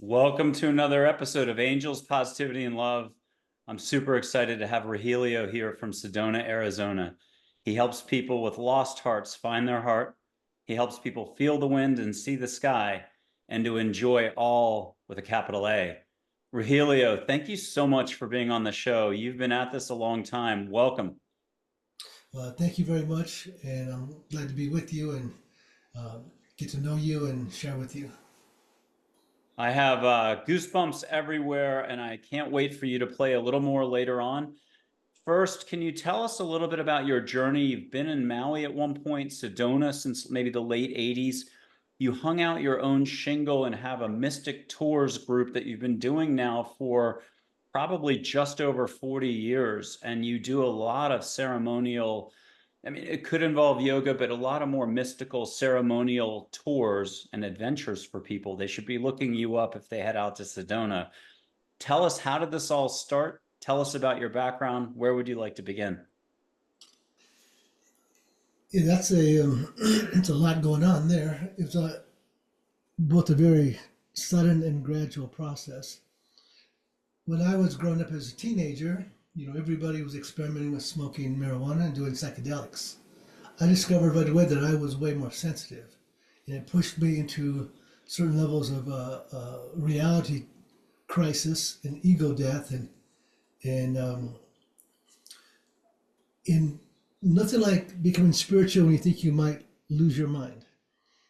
Welcome to another episode of Angels, Positivity, and Love. I'm super excited to have Rahelio here from Sedona, Arizona. He helps people with lost hearts find their heart. He helps people feel the wind and see the sky, and to enjoy all with a capital A. Rahelio, thank you so much for being on the show. You've been at this a long time. Welcome. Thank you very much, and I'm glad to be with you and get to know you and share with you. I have goosebumps everywhere, and I can't wait for you to play a little more later on. First, can you tell us a little bit about your journey? You've been in Maui at one point, Sedona since maybe the late 80s. You hung out your own shingle and have a mystic tours group that you've been doing now for probably just over 40 years. And you do a lot of ceremonial, I mean, it could involve yoga, but a lot of more mystical ceremonial tours and adventures for people. They should be looking you up if they head out to Sedona. Tell us, how did this all start? Tell us about your background. Where would you like to begin? Yeah, that's it's a lot going on there. It's both a very sudden and gradual process. When I was growing up as a teenager, everybody was experimenting with smoking marijuana and doing psychedelics. I discovered right away that I was way more sensitive, and it pushed me into certain levels of reality crisis and ego death, and in nothing like becoming spiritual when you think you might lose your mind.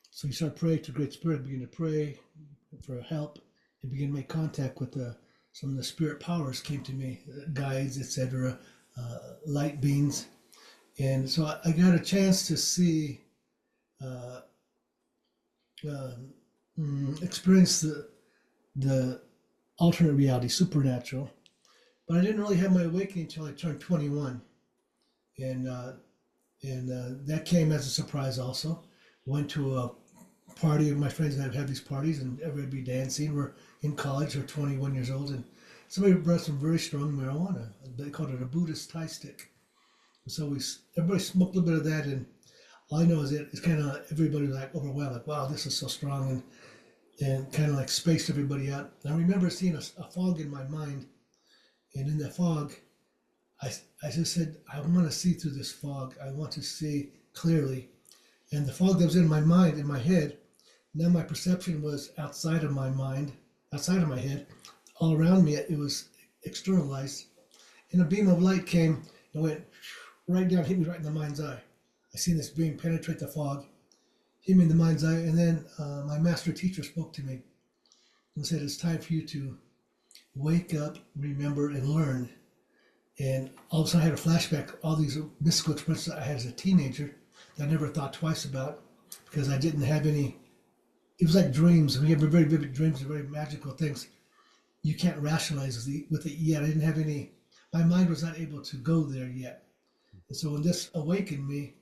So you start praying to Great Spirit, begin to pray for help, and begin to make contact with some of the spirit powers came to me, guides, etc., light beings. And so I got a chance to see, experience the alternate reality, supernatural. But I didn't really have my awakening until I turned 21. And that came as a surprise also. Went to a party of my friends that have these parties, and everybody be dancing. We're in college, we're 21 years old, and somebody brought some very strong marijuana. They called it a Buddhist Thai stick. And so everybody smoked a little bit of that, and all I know is it's kind of everybody was like overwhelmed, like, wow, this is so strong, and kind of like spaced everybody out. And I remember seeing a fog in my mind, and in that fog, I just said, I want to see through this fog. I want to see clearly. And the fog that was in my mind, in my head, now my perception was outside of my mind, outside of my head. All around me, it was externalized. And a beam of light came and went right down, hit me right in the mind's eye. I seen this beam penetrate the fog, hit me in the mind's eye, and then my master teacher spoke to me and said, it's time for you to wake up, remember, and learn. And all of a sudden I had a flashback, all these mystical experiences I had as a teenager that I never thought twice about, because I didn't have any, it was like dreams. When you have very vivid dreams, very magical things, you can't rationalize with it yet. I didn't have any, my mind was not able to go there yet. And so when this awakened me,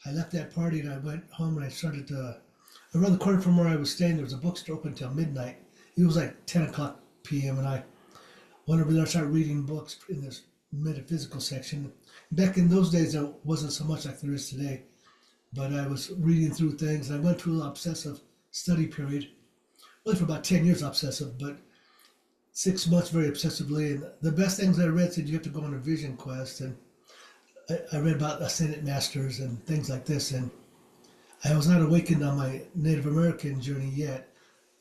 I left that party and I went home and I started to, around the corner from where I was staying, there was a bookstore open until midnight. It was like 10 o'clock p.m. and I went over there and started reading books in this metaphysical section. Back in those days, there wasn't so much like there is today, but I was reading through things. I went through an obsessive study period, really for about 10 years obsessive, but 6 months very obsessively. And the best things I read said you have to go on a vision quest, and I read about ascended masters and things like this, and I was not awakened on my Native American journey yet.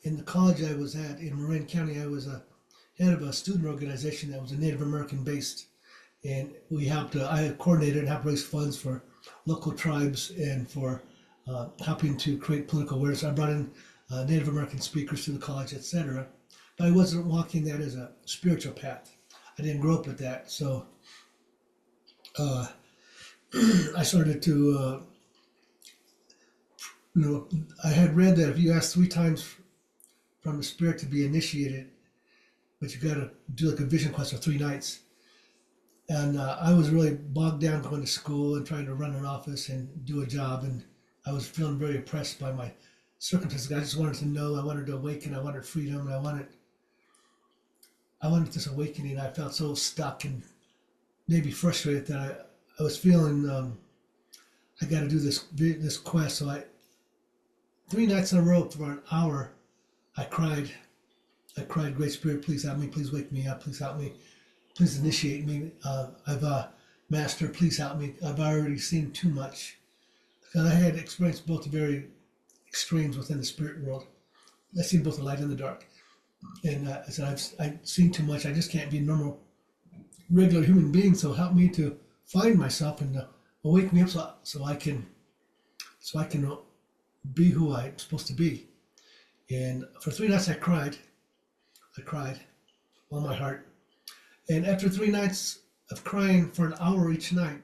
In the college I was at in Marin County, I was a head of a student organization that was a Native American based. and we helped. I coordinated and helped raise funds for local tribes and for helping to create political awareness. I brought in Native American speakers to the college, etc. But I wasn't walking that as a spiritual path. I didn't grow up with that, so I started to. I had read that if you ask 3 times from the spirit to be initiated, but you got to do like a vision quest for 3 nights. And I was really bogged down going to school and trying to run an office and do a job, and I was feeling very oppressed by my circumstances. I just wanted to know. I wanted to awaken. I wanted freedom, and I wanted this awakening. I felt so stuck and maybe frustrated that I was feeling I got to do this quest. So 3 nights in a row for an hour, I cried. Great Spirit, please help me. Please wake me up. Please help me. Please initiate me. Master, please help me. I've already seen too much. Because I had experienced both very extremes within the spirit world. I've seen both the light and the dark. And I said, I've seen too much. I just can't be a normal, regular human being. So help me to find myself and wake me up so I can be who I'm supposed to be. And for 3 nights, I cried all my heart. And after 3 nights of crying for an hour each night,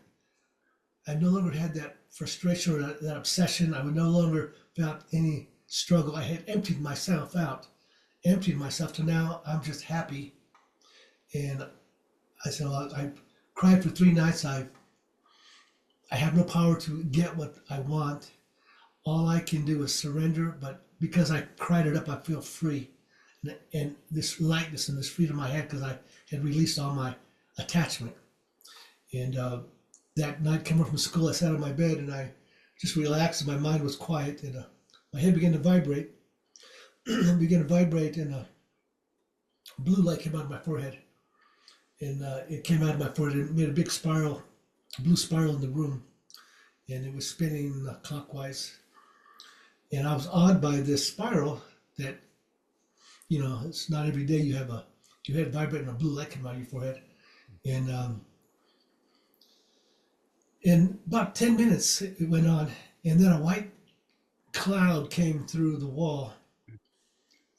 I no longer had that frustration or that obsession. I would no longer felt any struggle. I had emptied myself out, to now I'm just happy. And I said, well, I cried for 3 nights. I have no power to get what I want. All I can do is surrender, but because I cried it up, I feel free. And this lightness and this freedom I had because I had released all my attachment. And that night coming from school, I sat on my bed and I just relaxed and my mind was quiet and my head began to vibrate. And a blue light came out of my forehead. And it came out of my forehead and made a big spiral, a blue spiral in the room. And it was spinning clockwise. And I was awed by this spiral that, it's not every day you have your head vibrating a blue light come out of your forehead. And in about 10 minutes it went on, and then a white cloud came through the wall.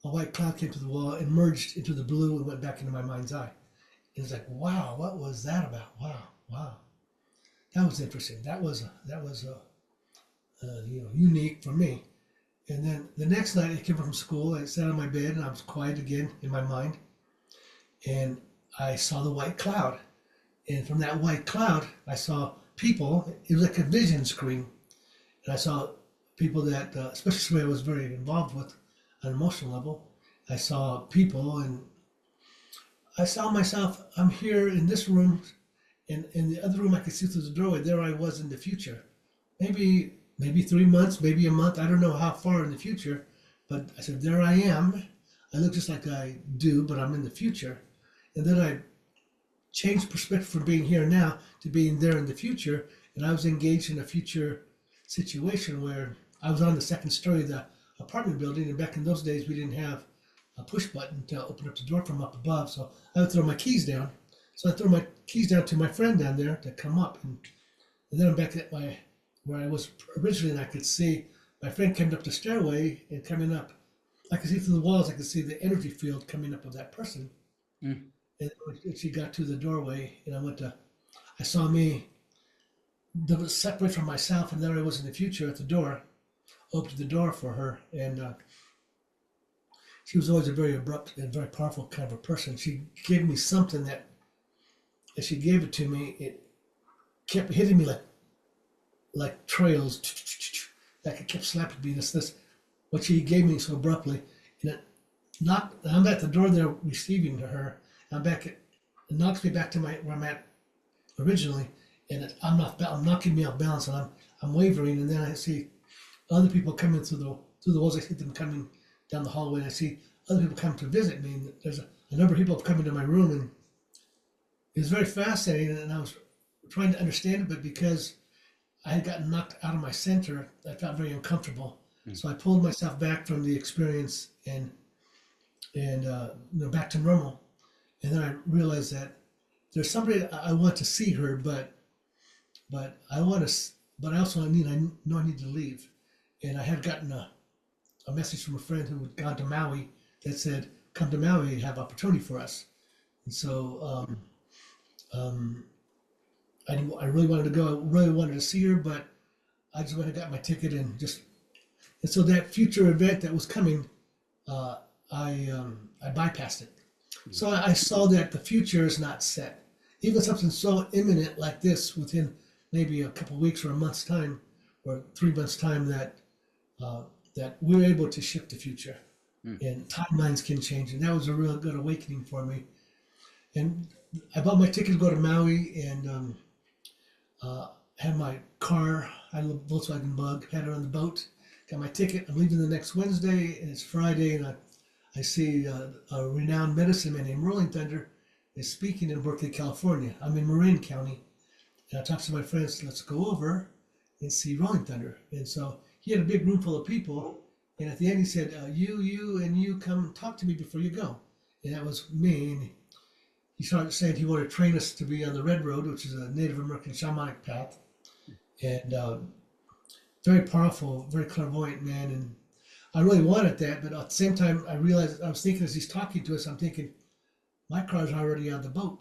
And merged into the blue and went back into my mind's eye. And it's like, wow, what was that about? Wow. That was interesting. That was unique for me. And then the next night I came from school, I sat on my bed and I was quiet again in my mind. And I saw the white cloud. And from that white cloud, I saw people. It was like a vision screen. And I saw people that, especially somebody I was very involved with on an emotional level. I saw people and I saw myself, I'm here in this room. And in the other room, I could see through the doorway. There I was in the future. Maybe 3 months, maybe a month. I don't know how far in the future, but I said, there I am. I look just like I do, but I'm in the future. And then I changed perspective from being here now to being there in the future. And I was engaged in a future situation where I was on the second story of the apartment building. And back in those days, we didn't have a push button to open up the door from up above. So I would throw my keys down. So I throw my keys down to my friend down there to come up. And then I'm back at where I was originally, and I could see my friend coming up the stairway and coming up. I could see through the walls, I could see the energy field coming up of that person. Mm. And she got to the doorway, and I saw me separate from myself, and there I was in the future at the door, opened the door for her, and she was always a very abrupt and very powerful kind of a person. She gave me something that, as she gave it to me, it kept hitting me like trails, like it kept slapping me. This, what she gave me so abruptly, and I'm at the door there receiving to her. It knocks me back to where I'm at originally, and I'm knocking me off balance, and I'm wavering, and then I see other people coming through the walls. I see them coming down the hallway, and I see other people come to visit me. And there's a number of people have come into my room, and it was very fascinating. And I was trying to understand it, but because I had gotten knocked out of my center, I felt very uncomfortable. Mm. So I pulled myself back from the experience and back to normal. And then I realized that there's somebody I want to see her, but I want to, but I also I know I need to leave, and I had gotten a message from a friend who had gone to Maui that said, "Come to Maui, have opportunity for us." And so um, I really wanted to go. I really wanted to see her, but I just went and got my ticket and so that future event that was coming, uh, I bypassed it. So I saw that the future is not set. Even something so imminent like this, within maybe a couple of weeks or a month's time, or 3 months' time, uh, that we're able to shift the future, and timelines can change. And that was a real good awakening for me. And I bought my ticket to go to Maui, and had my car. I had a Volkswagen Bug. Had it on the boat. Got my ticket. I'm leaving the next Wednesday, and it's Friday, and I see a renowned medicine man named Rolling Thunder is speaking in Berkeley, California. I'm in Marin County, and I talked to my friends. Let's go over and see Rolling Thunder. And so he had a big room full of people, and at the end he said, "You come talk to me before you go." And that was me. And he started saying he wanted to train us to be on the Red Road, which is a Native American shamanic path, and very powerful, very clairvoyant man. And I really wanted that, but at the same time, I realized I was thinking as he's talking to us, I'm thinking, my car's already on the boat.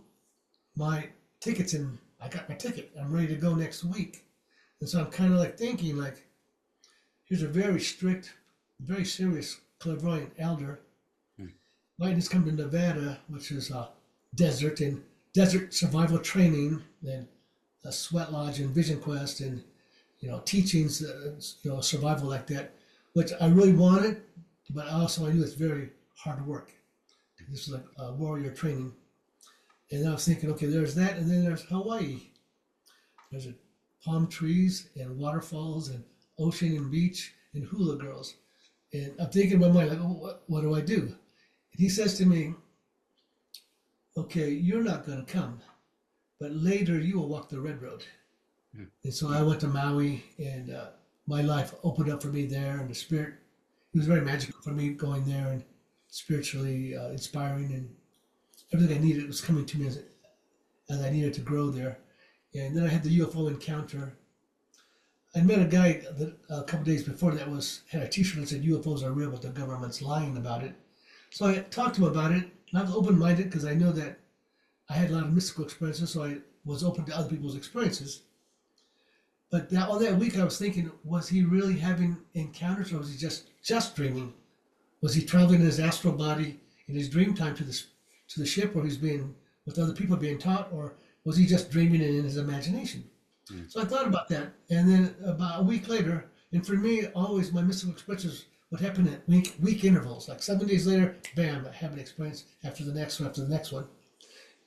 My ticket's in. I got my ticket. I'm ready to go next week. And so I'm kind of like thinking, like, here's a very strict, very serious clairvoyant elder. Might just come to Nevada, which is a desert and desert survival training, and a sweat lodge and vision quest, and teachings, survival like that, which I really wanted, but also I knew it's very hard work. This is like warrior training. And I was thinking, okay, there's that, and then there's Hawaii. There's palm trees and waterfalls and ocean and beach and hula girls. And I'm thinking in my mind, like, oh, what do I do? And he says to me, okay, you're not going to come, but later you will walk the red road. And so I went to Maui, and my life opened up for me there, and the spirit, it was very magical for me going there, and spiritually inspiring, and everything I needed was coming to me as I needed to grow there. And then I had the UFO encounter. I met a guy that a couple days before that had a T-shirt that said UFOs are real, but the government's lying about it. So I talked to him about it, and I was open-minded because I know that I had a lot of mystical experiences, so I was open to other people's experiences. But all that week I was thinking, was he really having encounters, or was he just dreaming? Was he traveling in his astral body in his dream time to the ship where he's being with other people being taught, or was he just dreaming it in his imagination? So I thought about that, and then about a week later, and for me, always my mystical experiences would happen at week intervals. Like 7 days later, bam, I have an experience after the next one.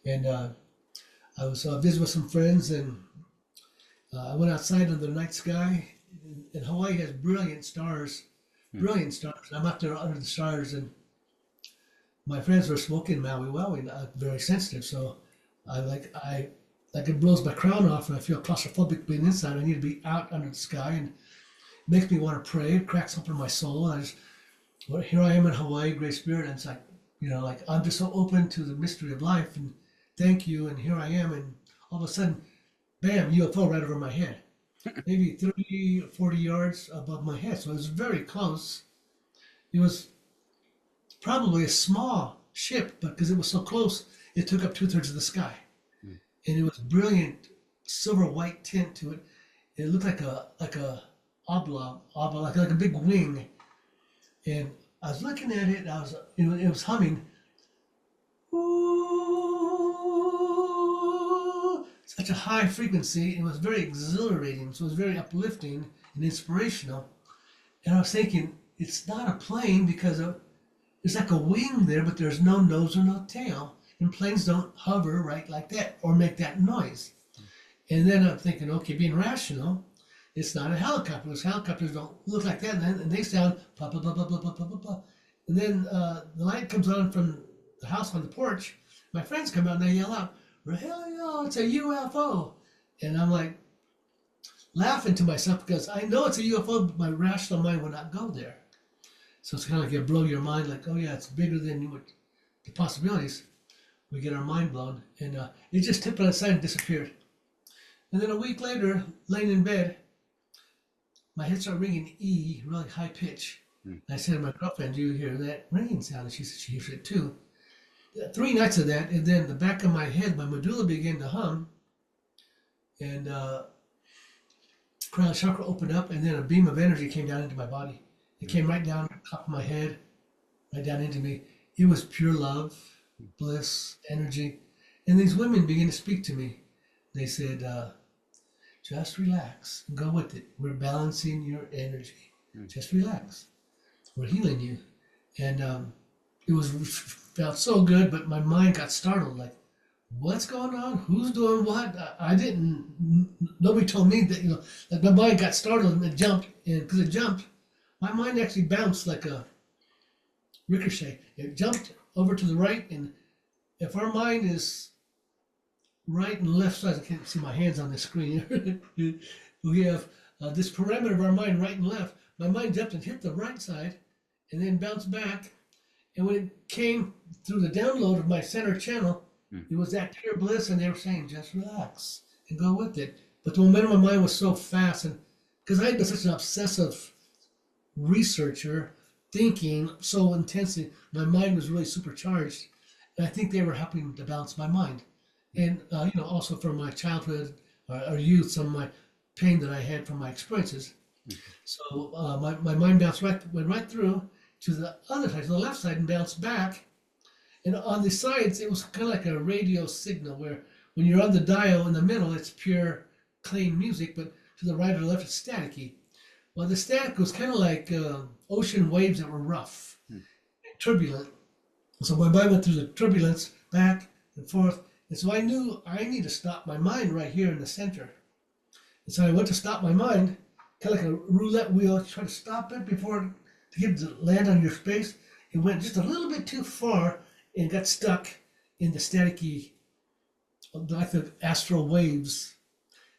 And I was visiting with some friends, and I went outside under the night sky, and Hawaii has brilliant stars. I'm up there under the stars, and my friends were smoking Maui Wowie, and I'm very sensitive, so it blows my crown off, and I feel claustrophobic being inside. I need to be out under the sky, and it makes me want to pray. It cracks open my soul, and here I am in Hawaii, Great Spirit, and it's like, I'm just so open to the mystery of life, and thank you, and here I am, and all of a sudden, bam, UFO right over my head, maybe 30 or 40 yards above my head. So it was very close. It was probably a small ship, but because it was so close, it took up 2/3 of the sky. And it was brilliant silver white tint to it. It looked like a oblong, like a big wing. And I was looking at it, it was humming. Ooh, such a high frequency. It was very exhilarating, so it was very uplifting and inspirational. And I was thinking, it's not a plane because there's like a wing there, but there's no nose or no tail. And planes don't hover right like that or make that noise. And then I'm thinking, okay, being rational, it's not a helicopter. Those helicopters don't look like that, and they sound blah, blah, blah, blah, blah, blah, blah, blah, blah. And then the light comes on from the house on the porch. My friends come out and they yell out, Rahelio, it's a UFO. And I'm like laughing to myself because I know it's a UFO, but my rational mind would not go there. So it's kind of like you blow your mind like, oh yeah, it's bigger than the possibilities. we get our mind blown, and it just tipped on its side and disappeared. And then a week later, laying in bed, my head started ringing E, really high pitch. I said to my girlfriend, "Do you hear that ringing sound?" And she said she hears it too. 3 nights of that, and then the back of my head, my medulla began to hum, and crown chakra opened up, and then a beam of energy came down into my body. It came right down the top of my head, right down into me. It was pure love, bliss, energy. And these women began to speak to me. They said, just relax and go with it. We're balancing your energy. Just relax. We're healing you. And it felt so good, but my mind got startled. Like, what's going on? Who's doing what? Nobody told me that, like my mind got startled and it jumped. And because it jumped, my mind actually bounced like a ricochet. It jumped over to the right, and if our mind is right and left sides, I can't see my hands on the screen. We have this parameter of our mind, right and left. My mind jumped and hit the right side, and then bounced back. And when it came through the download of my center channel, it was that pure bliss, and they were saying, just relax and go with it. But the momentum of my mind was so fast, and because I had been such an obsessive researcher, thinking so intensely, my mind was really supercharged. And I think they were helping to balance my mind. And, also from my childhood or youth, some of my pain that I had from my experiences. So my mind went right through to the other side, to the left side, and bounced back. And on the sides, it was kind of like a radio signal where when you're on the dial in the middle, it's pure, clean music, but to the right or left, it's staticky. Well, the static was kind of like ocean waves that were rough, turbulent. So my mind went through the turbulence, back and forth. And so I knew I need to stop my mind right here in the center. And so I went to stop my mind, kind of like a roulette wheel, try to stop it before to get it to land on your space. It went just a little bit too far and got stuck in the staticky, like the astral waves,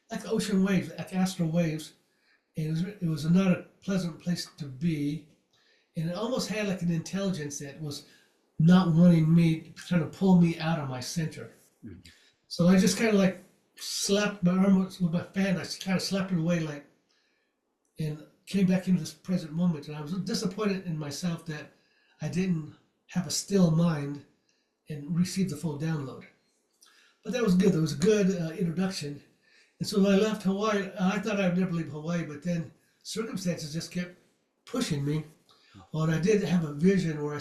like ocean waves, like astral waves. And it was not a pleasant place to be. And it almost had like an intelligence that was not wanting me, trying to pull me out of my center. So I just kind of like slapped my arm with my fan. I kind of slapped it away, like, and came back into this present moment. And I was disappointed in myself that I didn't have a still mind and receive the full download. But that was good. That was a good introduction. And so when I left Hawaii, I thought I would never leave Hawaii, but then circumstances just kept pushing me. Well, and I did have a vision where I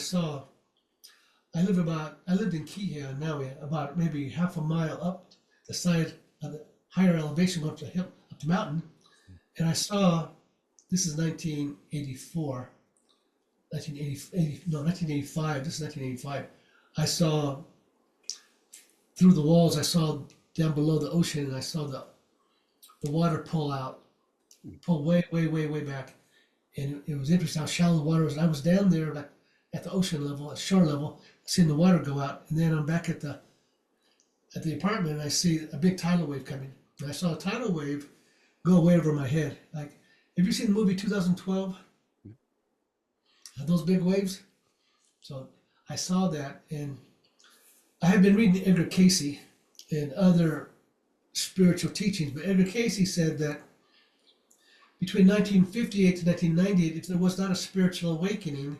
lived in Kihei on Maui, about maybe half a mile up the side of the higher elevation, up the hill, up the mountain. And I saw, this is 1985, this is 1985. I saw through the walls, I saw down below the ocean, and I saw the water pull way, way, way, way back. And it was interesting how shallow the water was. And I was down there like at the ocean level, at shore level, seeing the water go out. And then I'm back at the apartment, and I see a big tidal wave coming. And I saw a tidal wave go way over my head. Like, have you seen the movie 2012? Those big waves? So I saw that, and I had been reading Edgar Cayce and other spiritual teachings, but Edgar Cayce said that between 1958 to 1998, if there was not a spiritual awakening,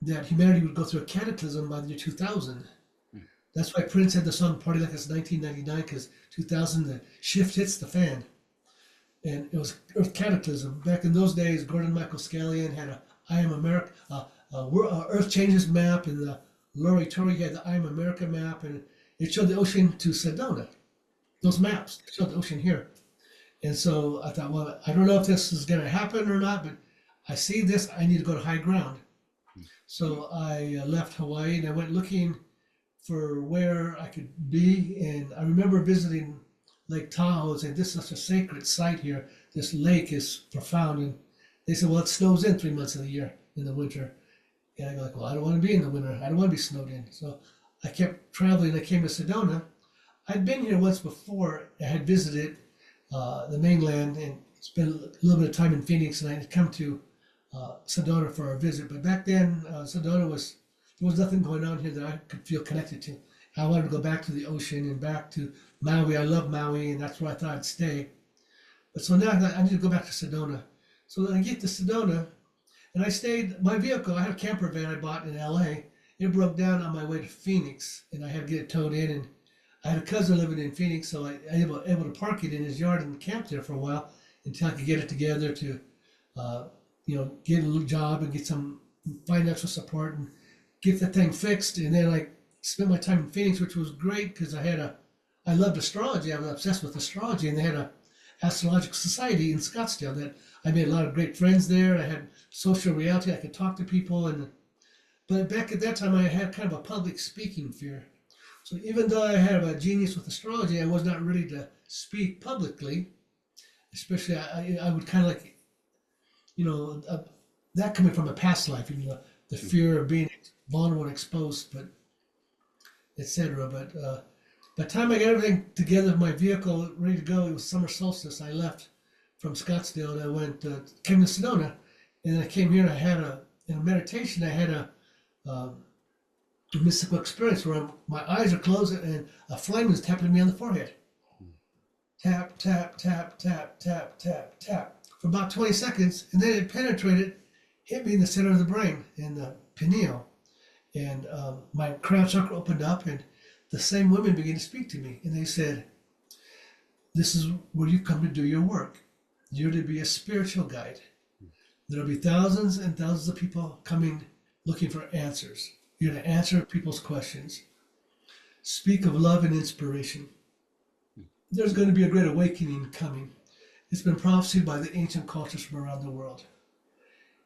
that humanity would go through a cataclysm by the year 2000. That's why Prince had the song Party Like It's 1999, because 2000, the shift hits the fan. And it was Earth cataclysm. Back in those days, Gordon Michael Scallion had a I Am America, Earth Changes map, and the Lori Tori had the I Am America map, and it showed the ocean to Sedona. Those maps showed the ocean here. And so I thought, well, I don't know if this is going to happen or not, but I see this, I need to go to high ground. So I left Hawaii, and I went looking for where I could be. And I remember visiting Lake Tahoe and saying, this is such a sacred site here. This lake is profound. And they said, well, it snows in 3 months of the year in the winter. And I go like, well, I don't want to be in the winter. I don't want to be snowed in. So I kept traveling. I came to Sedona. I'd been here once before. I had visited the mainland and spent a little bit of time in Phoenix, and I had come to Sedona for a visit. But back then, Sedona there was nothing going on here that I could feel connected to. I wanted to go back to the ocean and back to Maui. I love Maui, and that's where I thought I'd stay. But so now I need to go back to Sedona. So then I get to Sedona, and I stayed. My vehicle, I had a camper van I bought in LA. It broke down on my way to Phoenix, and I had to get it towed in. And I had a cousin living in Phoenix, so I was able to park it in his yard and camp there for a while until I could get it together to, get a little job and get some financial support and get the thing fixed. And then I spent my time in Phoenix, which was great because I loved astrology. I was obsessed with astrology, and they had a astrological society in Scottsdale that I made a lot of great friends there. I had social reality. I could talk to people, but back at that time, I had kind of a public speaking fear. So even though I have a genius with astrology, I was not ready to speak publicly. Especially, I would kind of like, that coming from a past life, the fear of being vulnerable and exposed, but etc. But by the time I got everything together, my vehicle ready to go, it was summer solstice. I left from Scottsdale and I came to Sedona, and I came here. And I had in a meditation, I had a mystical experience where my eyes are closed and a flame is tapping me on the forehead. Tap, tap, tap, tap, tap, tap, tap for about 20 seconds, and then it penetrated, hit me in the center of the brain, in the pineal, and my crown chakra opened up, and the same women began to speak to me, and they said, "This is where you come to do your work. You're to be a spiritual guide. There'll be thousands and thousands of people coming looking for answers. You're to answer people's questions. Speak of love and inspiration. There's going to be a great awakening coming. It's been prophesied by the ancient cultures from around the world."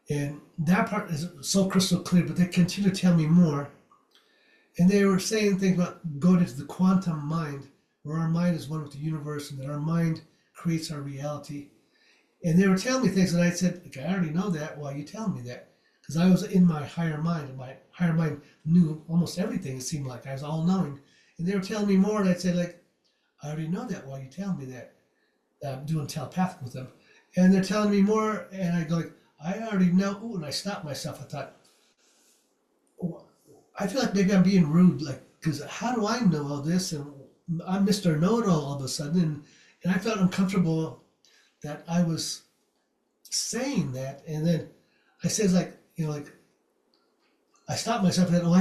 And that part is so crystal clear, but they continue to tell me more. And they were saying things about going into the quantum mind, where our mind is one with the universe and that our mind creates our reality. And they were telling me things, and I said, "Okay, I already know that. Why are you telling me that?" Because I was in my higher mind, and my higher mind knew almost everything, it seemed like. I was all-knowing. And they were telling me more, and I'd say, like, "I already know that. Why are you telling me that?" I'm doing telepathic with them. And they're telling me more, and I go, like, "I already know." Ooh, and I stopped myself. I thought, I feel like maybe I'm being rude, like, because how do I know all this? And I'm Mr. Know-it-all all of a sudden. And I felt uncomfortable that I was saying that. And then I said, like, I stopped myself and said, "Oh,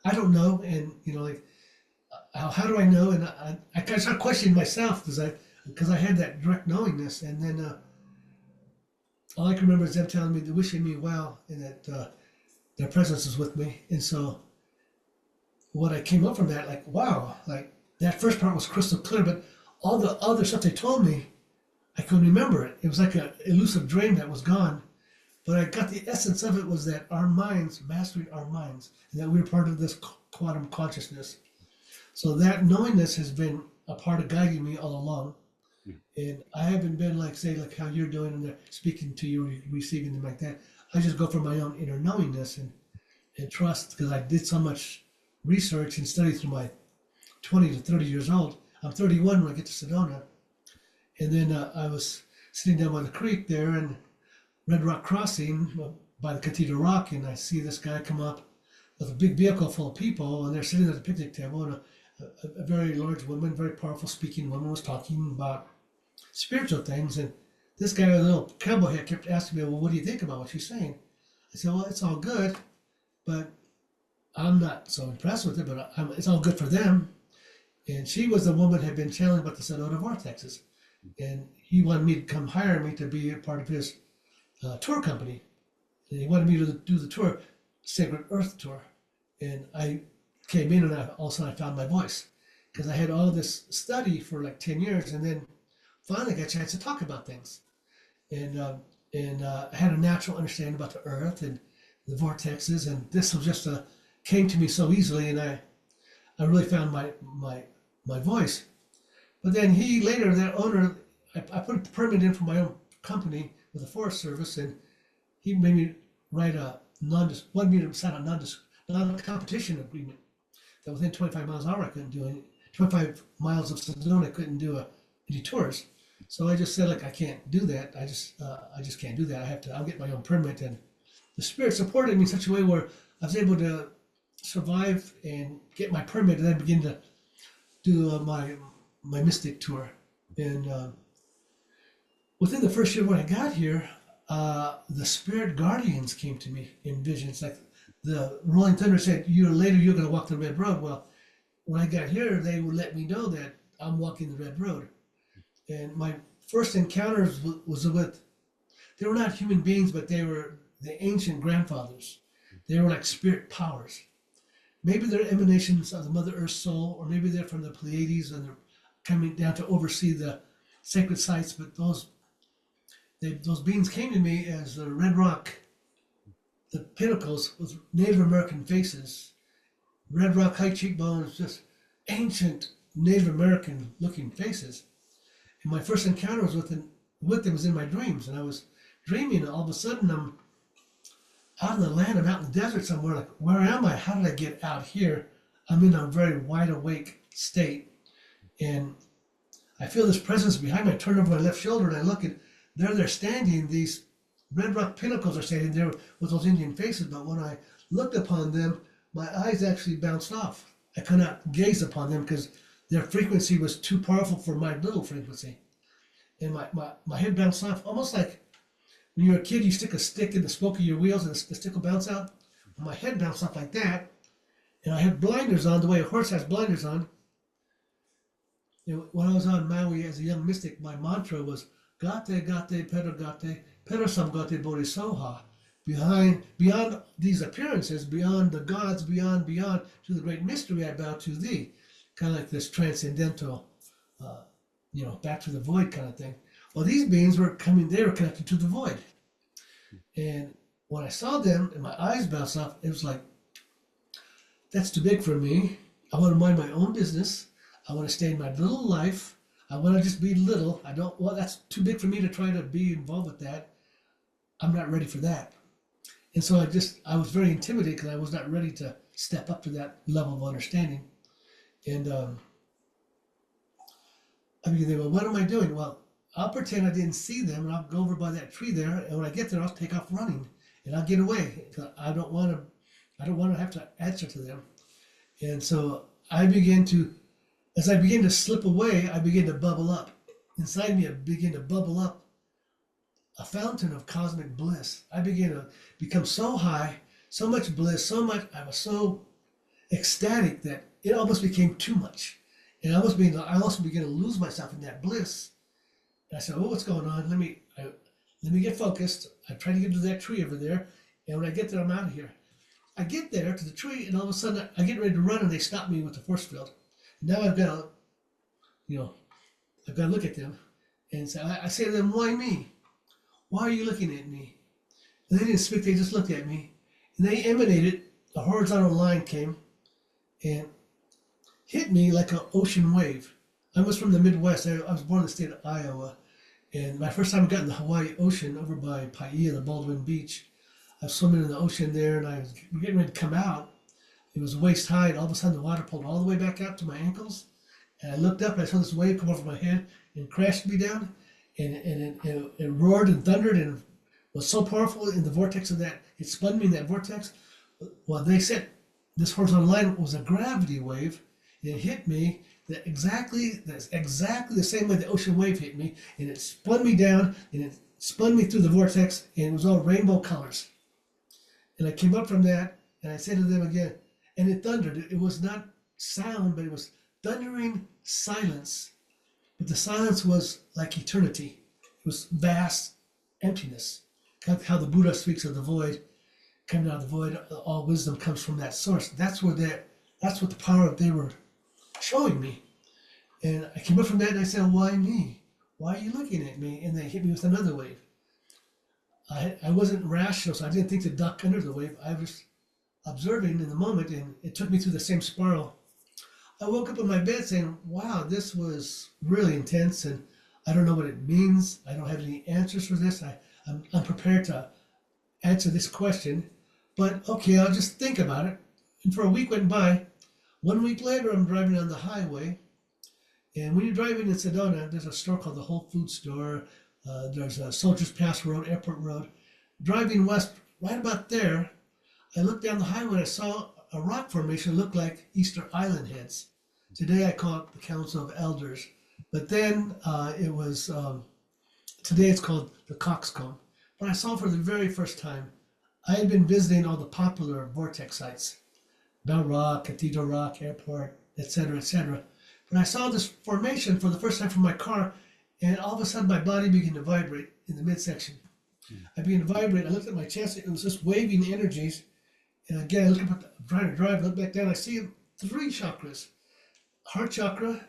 I don't know." And, how do I know? And I kind of started questioning myself because I had that direct knowingness. And then all I can remember is them telling me, they're wishing me well, and that their presence is with me. And so what I came up from that, like, wow, like that first part was crystal clear, but all the other stuff they told me, I couldn't remember it. It was like an elusive dream that was gone. But I got the essence of it was that our minds, mastering our minds, and that we're part of this quantum consciousness. So that knowingness has been a part of guiding me all along. And I haven't been like, say, like how you're doing and they're speaking to you or receiving them like that. I just go for my own inner knowingness and trust, because I did so much research and study through my 20 to 30 years old. I'm 31 when I get to Sedona. And then I was sitting down by the creek there in Red Rock Crossing by the Cathedral Rock, and I see this guy come up with a big vehicle full of people, and they're sitting at a picnic table, and a very large woman, very powerful speaking woman, was talking about spiritual things. And this guy with a little cowboy hat kept asking me, "Well, what do you think about what she's saying?" I said, "Well, it's all good, but I'm not so impressed with it, but it's all good for them." And she was the woman that had been channeling about the Sedona vortexes. And he wanted me to come hire me to be a part of his tour company. And he wanted me to do the tour, Sacred Earth Tour. And I came in, and all of a sudden I found my voice, because I had all this study for like 10 years, and then finally got a chance to talk about things. And I had a natural understanding about the earth and the vortexes, and this was just came to me so easily, and I really found my voice. But then he later, that owner, I put a permit in for my own company with the Forest Service, and he made me write wanted me to sign a non-competition agreement that within 25 miles an hour I couldn't do any, 25 miles of Sedona I couldn't do any tours. So I just said, like, I can't do that. I just can't do that. I'll get my own permit. And the Spirit supported me in such a way where I was able to survive and get my permit, and then begin to do my mystic tour. And within the first year when I got here, the spirit guardians came to me in visions. Like the Rolling Thunder said, "Year later, you're going to walk the red road." Well, when I got here, they would let me know that I'm walking the red road. And my first encounters was with, they were not human beings, but they were the ancient grandfathers. They were like spirit powers. Maybe they're emanations of the Mother Earth soul, or maybe they're from the Pleiades and they're coming down to oversee the sacred sites. But those beings came to me as the red rock, the pinnacles with Native American faces, red rock, high cheekbones, just ancient Native American looking faces. And my first encounter was with them was in my dreams. And I was dreaming, and all of a sudden I'm out in the land, I'm out in the desert somewhere. Like, where am I? How did I get out here? I'm in a very wide awake state. And I feel this presence behind me. I turn over my left shoulder and I look, and there they're standing. These red rock pinnacles are standing there with those Indian faces. But when I looked upon them, my eyes actually bounced off. I could not gaze upon them because their frequency was too powerful for my little frequency. And my head bounced off, almost like when you're a kid, you stick a stick in the spoke of your wheels and the stick will bounce out. My head bounced off like that. And I had blinders on, the way a horse has blinders on. You know, when I was on Maui as a young mystic, my mantra was Gate, Gate, Pero Samgate Bodhisoha. Beyond these appearances, beyond the gods, beyond, to the great mystery, I bow to thee. Kind of like this transcendental, back to the void kind of thing. Well, these beings were coming, they were connected to the void. And when I saw them and my eyes bounced off, it was like, that's too big for me. I want to mind my own business. I want to stay in my little life. I want to just be little. That's too big for me to try to be involved with that. I'm not ready for that. And so I was very intimidated because I was not ready to step up to that level of understanding. And I began, well, what am I doing? Well, I'll pretend I didn't see them, and I'll go over by that tree there, and when I get there, I'll take off running, and I'll get away. I don't want to have to answer to them. And so as I began to slip away, I began to bubble up. Inside me, I began to bubble up a fountain of cosmic bliss. I began to become so high, so much bliss, I was so ecstatic that it almost became too much. And I also began to lose myself in that bliss. And I said, oh, what's going on? Let me get focused. I try to get to that tree over there. And when I get there, I'm out of here. I get there to the tree, and all of a sudden I get ready to run, and they stop me with the force field. And now I've got to look at them. And so I say to them, why me? Why are you looking at me? And they didn't speak, they just looked at me. And they emanated, a horizontal line came and hit me like an ocean wave. I was from the Midwest. I was born in the state of Iowa. And my first time I got in the Hawaii Ocean over by Paia, the Baldwin Beach, I was swimming in the ocean there, and I was getting ready to come out. It was waist high, and all of a sudden the water pulled all the way back out to my ankles. And I looked up, and I saw this wave come over my head and crashed me down. And it roared and thundered and was so powerful in the vortex of that, it spun me in that vortex. Well, they said this horizontal line was a gravity wave. It hit me exactly the same way the ocean wave hit me, and it spun me down, and it spun me through the vortex, and it was all rainbow colors. And I came up from that, and I said to them again, and it thundered. It was not sound, but it was thundering silence. But the silence was like eternity. It was vast emptiness. Kind of how the Buddha speaks of the void, coming out of the void, all wisdom comes from that source. That's what the power they were showing me. And I came up from that, and I said, why me? Why are you looking at me? And they hit me with another wave. I wasn't rational, so I didn't think to duck under the wave. I was observing in the moment, and it took me through the same spiral. I woke up in my bed saying, wow, this was really intense, and I don't know what it means. I don't have any answers for this. I'm unprepared to answer this question, but okay, I'll just think about it. And for a week went by. 1 week later, I'm driving on the highway, and when you're driving in Sedona, there's a store called the Whole Food Store. There's a Soldiers Pass Road, Airport Road. Driving west, right about there, I looked down the highway and I saw a rock formation looked like Easter Island heads. Today I call it the Council of Elders, but then today it's called the Coxcomb. When I saw it for the very first time, I had been visiting all the popular vortex sites, Bell Rock, Cathedral Rock, Airport, etc., etc. When I saw this formation for the first time from my car, and all of a sudden my body began to vibrate in the midsection. I began to vibrate. I looked at my chest. It was just waving energies. And again, I look up, I'm trying to drive, look back down. I see 3 chakras: heart chakra,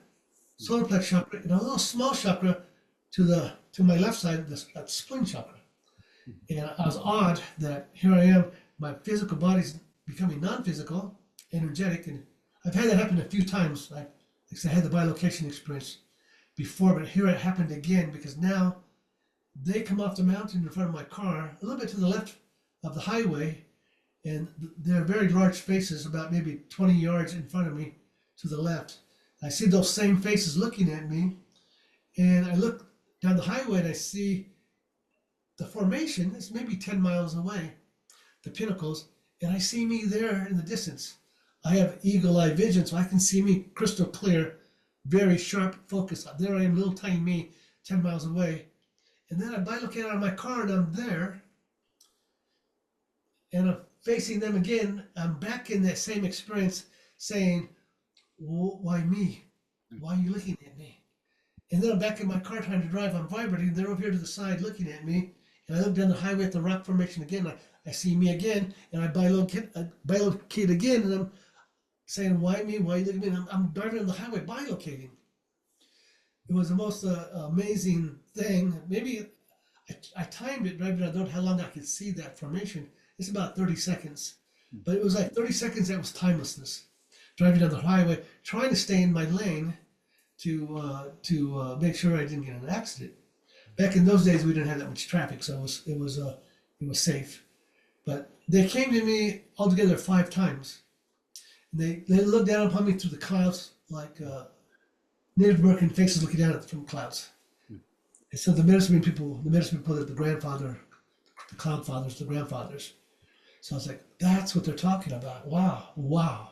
solar plex chakra, and a little small chakra to my left side, that spleen chakra. And I was awed that here I am, my physical body's becoming non-physical, energetic, and I've had that happen a few times. Like I said, I had the bilocation experience before, but here it happened again, because now they come off the mountain in front of my car, a little bit to the left of the highway, and they're very large faces, about maybe 20 yards in front of me to the left. I see those same faces looking at me, and I look down the highway and I see the formation. It's maybe 10 miles away, the pinnacles, and I see me there in the distance. I have eagle eye vision, so I can see me crystal clear, very sharp focus. There I am, little tiny me, 10 miles away. And then I bilocate out of my car and I'm there, and I'm facing them again. I'm back in that same experience saying, why me? Why are you looking at me? And then I'm back in my car trying to drive. I'm vibrating. They're over here to the side looking at me. And I look down the highway at the rock formation again. I see me again, and I bilocate again, and I'm saying, why me? Why are you looking at me? And I'm driving on the highway bilocating. It was the most amazing thing. Maybe I timed it, right, but I don't know how long I could see that formation. It's about 30 seconds. But it was like 30 seconds that was timelessness. Driving down the highway, trying to stay in my lane to make sure I didn't get in an accident. Back in those days, we didn't have that much traffic, so it was safe. But they came to me altogether 5 times. And they looked down upon me through the clouds like Native American faces looking down from clouds. And so the medicine people, the cloud fathers, the grandfathers. So I was like, that's what they're talking about. Wow.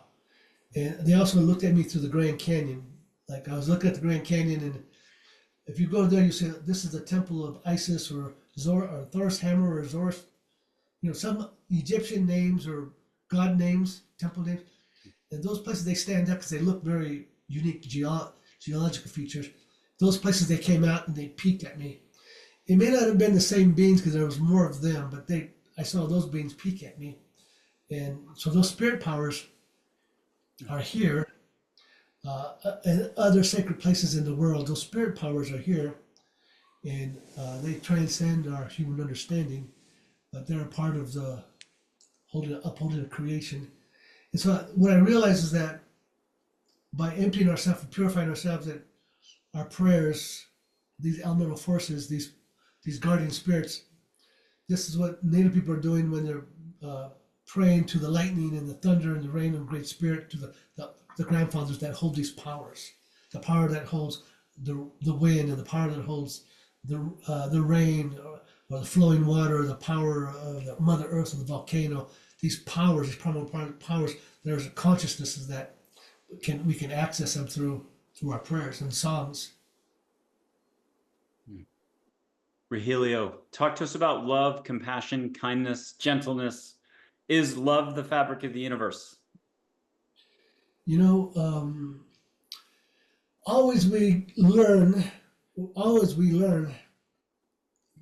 And they also looked at me through the Grand Canyon. Like I was looking at the Grand Canyon, and if you go there, you say, this is the temple of Isis or Thor's hammer or Zor's, some Egyptian names or god names, temple names. And those places, they stand up because they look very unique geological features. Those places, they came out and they peeked at me. It may not have been the same beings because there was more of them, but I saw those beings peek at me. And so those spirit powers are here. And other sacred places in the world, those spirit powers are here, and they transcend our human understanding, but they're a part of the upholding the creation. And so what I realize is that by emptying ourselves and purifying ourselves, that our prayers, these elemental forces, these guardian spirits, this is what Native people are doing when they're praying to the lightning and the thunder and the rain and great spirit, to the grandfathers that hold these powers, the power that holds the wind, and the power that holds the rain, or the flowing water, or the power of the Mother Earth or the volcano. These powers, these primal powers, there's a consciousness that we can access them through our prayers and songs. Rahelio, talk to us about love, compassion, kindness, gentleness. Is love the fabric of the universe? Always we learn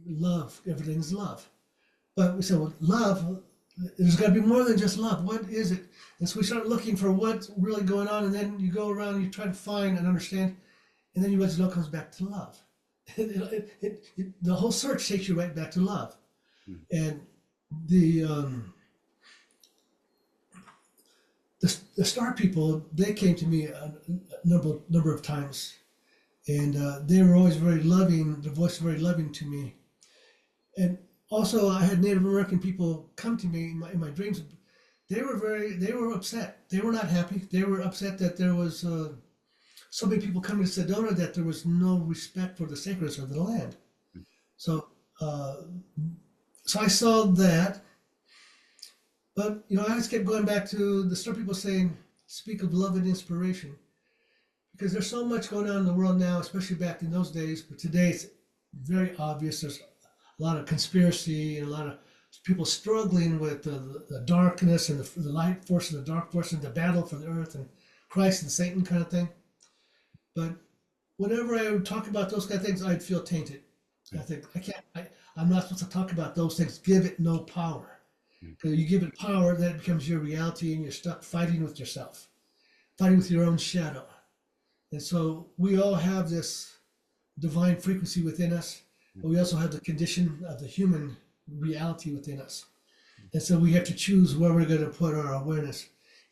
love. Everything's love. But we say, well, love, there's got to be more than just love. What is it? And so we start looking for what's really going on, and then you go around and you try to find and understand, and then you realize it all comes back to love. The whole search takes you right back to love. And the star people, they came to me a number of times, and they were always very loving. Their voice was very loving to me. And also, I had Native American people come to me in my dreams. They were upset. They were not happy. They were upset that there was so many people coming to Sedona, that there was no respect for the sacredness of the land. So I saw that. But I always kept going back to the start people saying, speak of love and inspiration. Because there's so much going on in the world now, especially back in those days, but today it's very obvious. There's a lot of conspiracy and a lot of people struggling with the darkness and the light force and the dark force and the battle for the earth and Christ and Satan kind of thing. But whenever I would talk about those kind of things, I'd feel tainted. I think I'm not supposed to talk about those things. Give it no power. Because you give it power, then it becomes your reality, and you're stuck fighting with yourself, fighting with your own shadow. And so we all have this divine frequency within us, but we also have the condition of the human reality within us. And so we have to choose where we're going to put our awareness